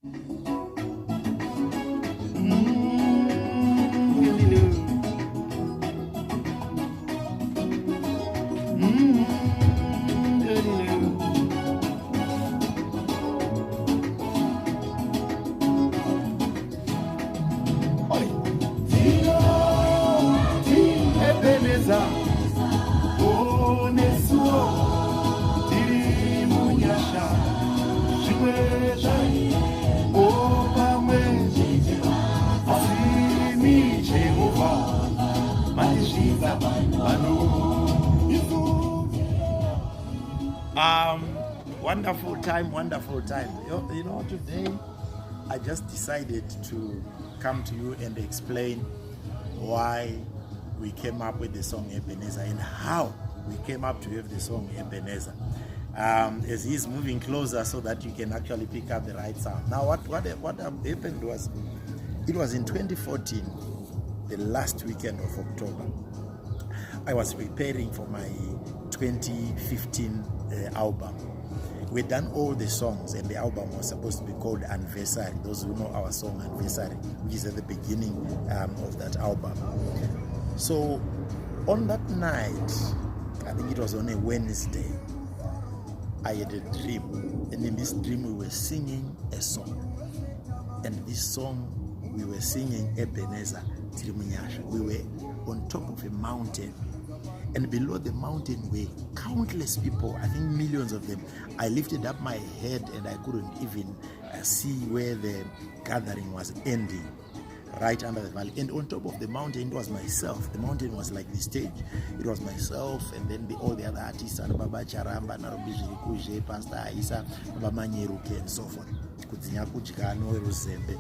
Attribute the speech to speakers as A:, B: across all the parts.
A: Ebenezer tirimunyasha zvikwezva opamwe asimi Jehovha manizvidza vanhu. Wonderful time. You know, today I just decided to come to you and explain why we came up with the song Ebenezer and how we came up to have the song Ebenezer. As he's moving closer so that you can actually pick up the right sound. Now what happened was, it was in 2014, the last weekend of October. I was preparing for my 2015 album. We'd done all the songs and the album was supposed to be called Anniversary. Those who know our song Anniversary, which is at the beginning of that album. So on that night, I think it was on a Wednesday, I had a dream, and in this dream we were singing a song, and this song we were singing Ebenezer Tirimunyasha. We were on top of a mountain, and below the mountain were countless people, I think millions of them. I lifted up my head and I couldn't even see where the gathering was ending, right under the valley. And on top of the mountain, it was myself. The mountain was like the stage. It was myself, and then all the other artists, Pastor Charamba, Rumbi Zvirikuzhe, Pastor Haisa, Baba Manyeruke, and so forth. Kudzi, Nyakudya, Noel Zembe.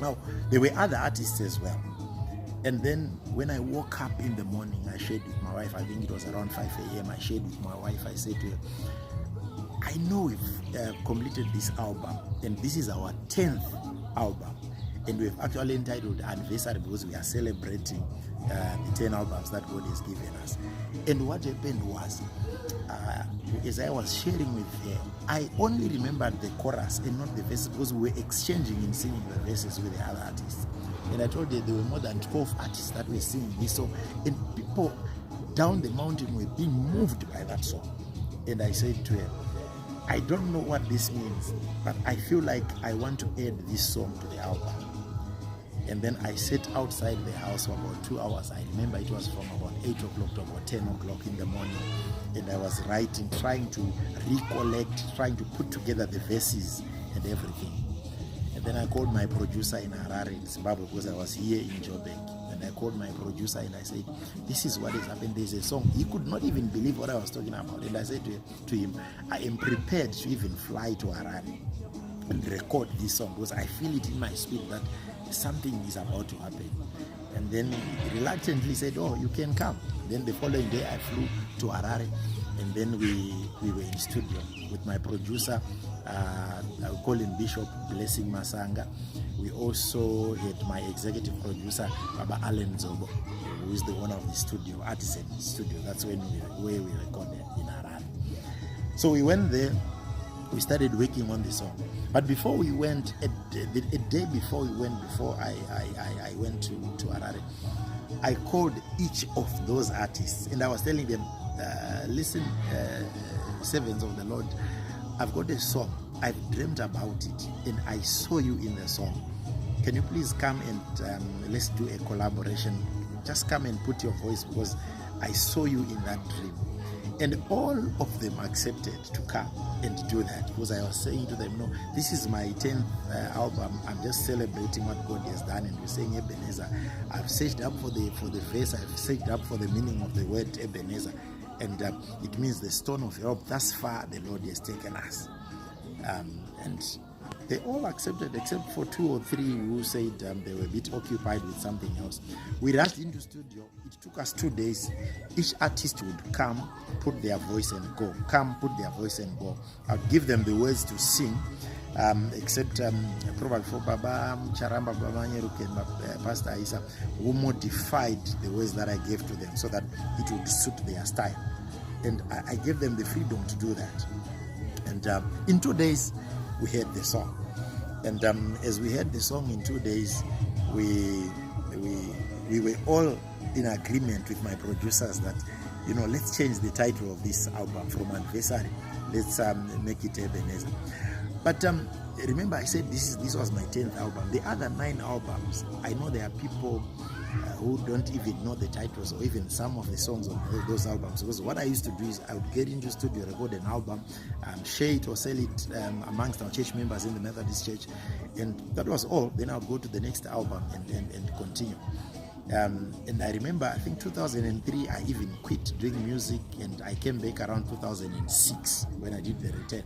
A: Now, there were other artists as well. And then when I woke up in the morning, I shared with my wife, I think it was around 5 a.m. I shared with my wife, I said to her, I know we've completed this album, and this is our 10th album. And we've actually entitled Anniversary because we are celebrating the 10 albums that God has given us. And what happened was, as I was sharing with her, I only remembered the chorus and not the verses, because we were exchanging in singing the verses with the other artists. And I told her there were more than 12 artists that were singing this song, and people down the mountain were being moved by that song. And I said to her, I don't know what this means, but I feel like I want to add this song to the album. And then I sat outside the house for about 2 hours. I remember it was from about 8 o'clock to about 10 o'clock in the morning. And I was writing, trying to recollect, trying to put together the verses and everything. And then I called my producer in Harare, in Zimbabwe, because I was here in Joburg. And I called my producer and I said, this is what has happened. There's a song. He could not even believe what I was talking about. And I said to him, I am prepared to even fly to Harare and record this song, because I feel it in my spirit that something is about to happen. And then he reluctantly said, oh, you can come. Then the following day I flew to Harare, and then we were in studio with my producer, I will call him Bishop Blessing Masanga. We also had my executive producer, Baba Allen Zobo, who is the owner of the studio, Artisan Studio. That's where we recorded in Harare. So we went there, we started working on the song. But before we went, a day before we went, before I went to Harare, I called each of those artists and I was telling them, listen, servants of the Lord, I've got a song. I've dreamt about it and I saw you in the song. Can you please come and let's do a collaboration? Just come and put your voice, because I saw you in that dream. And all of them accepted to come and do that, because I was saying to them, no, this is my 10th album. I'm just celebrating what God has done. And we're saying Ebenezer. I've searched up for the verse. I've searched up for the meaning of the word Ebenezer. And it means the stone of help. Thus far, the Lord has taken us. And they all accepted, except for 2 or 3 who said they were a bit occupied with something else. We rushed into studio. It took us 2 days. Each artist would come, put their voice and go. Come, put their voice and go. I'd give them the words to sing, except probably for Baba Charamba Baba Manyeruke and Pastor Haisa, who modified the words that I gave to them so that it would suit their style. And I gave them the freedom to do that. And in 2 days, we heard the song. And as we heard the song in 2 days, we were all in agreement with my producers that, let's change the title of this album from Anniversary. Let's make it Ebenezer. But remember, I said this was my 10th album. The other 9 albums, I know there are people who don't even know the titles or even some of the songs on those albums. Because what I used to do is I would get into studio, record an album, share it or sell it amongst our church members in the Methodist Church, and that was all. Then I would go to the next album and continue. And I remember, I think 2003, I even quit doing music, and I came back around 2006 when I did the return.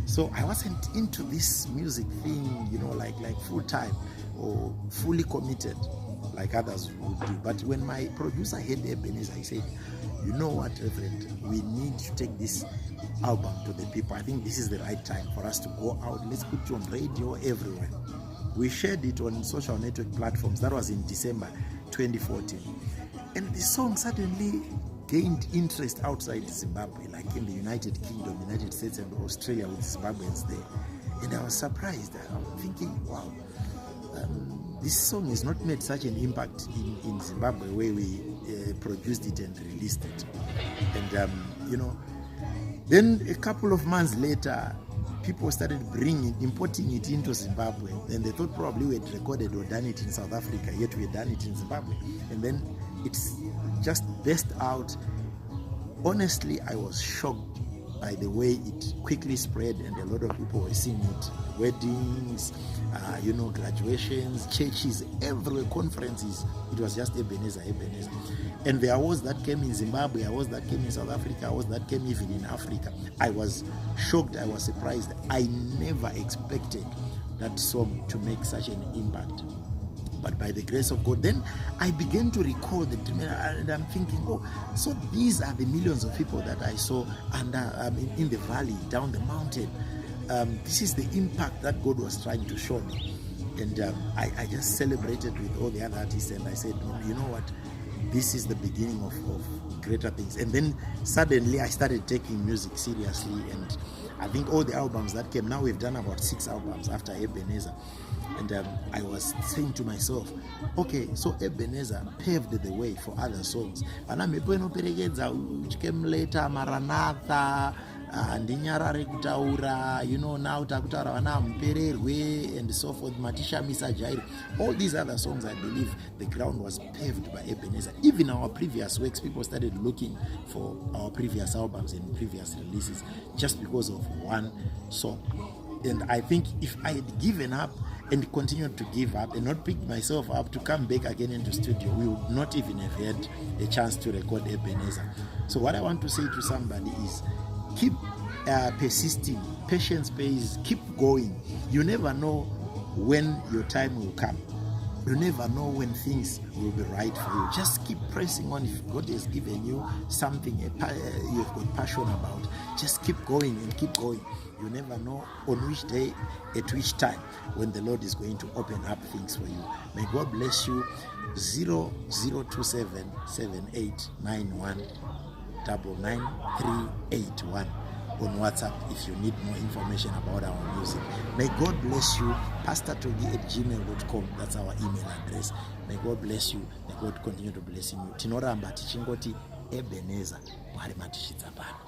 A: So I wasn't into this music thing, like full time or fully committed like others would do. But when my producer heard Ebenezer, he said, you know what, Reverend, we need to take this album to the people. I think this is the right time for us to go out. Let's put you on radio everywhere. We shared it on social network platforms. That was in December 2014. And the song suddenly gained interest outside Zimbabwe, like in the United Kingdom, United States, and Australia, with Zimbabweans there. And I was surprised. I'm thinking, wow, this song has not made such an impact in Zimbabwe where we produced it and released it. And, then a couple of months later, people started importing it into Zimbabwe, and they thought probably we had recorded or done it in South Africa, yet we had done it in Zimbabwe. And then it's just burst out. Honestly, I was shocked by the way it quickly spread, and a lot of people were seeing it. Weddings, graduations, churches, everywhere, conferences. It was just Ebenezer. And the awards that came in Zimbabwe, awards that came in South Africa, awards that came even in Africa. I was shocked, I was surprised. I never expected that song to make such an impact. But by the grace of God, then I began to recall the dream, and I'm thinking, so these are the millions of people that I saw in the valley, down the mountain. This is the impact that God was trying to show me. And I just celebrated with all the other artists, and I said, you know what? This is the beginning of greater things. And then suddenly I started taking music seriously, and I think all the albums that came, now we've done about 6 albums after Ebenezer. And I was saying to myself, okay, so Ebenezer paved the way for other songs. Which came later, Maranatha, Ndinyarare Kutaura, now Takutaura Wana Mpererwe, and so forth, Matisha Misa Jairi. All these other songs, I believe the ground was paved by Ebenezer. Even our previous works, people started looking for our previous albums and previous releases just because of one song. And I think if I had given up and continued to give up and not pick myself up to come back again into studio, we would not even have had a chance to record Ebenezer. So what I want to say to somebody is, keep persisting. Patience pays. Keep going. You never know when your time will come. You never know when things will be right for you. Just keep pressing on. If God has given you something you've got passion about, just keep going and keep going. You never know on which day, at which time, when the Lord is going to open up things for you. May God bless you. 0027 7891 99381 on WhatsApp if you need more information about our music. May God bless you. pastortogi@gmail.com. That's our email address. May God bless you. May God continue to bless you. Tinoramba tichingoti Ebenezer. Mwari matishitsa pano.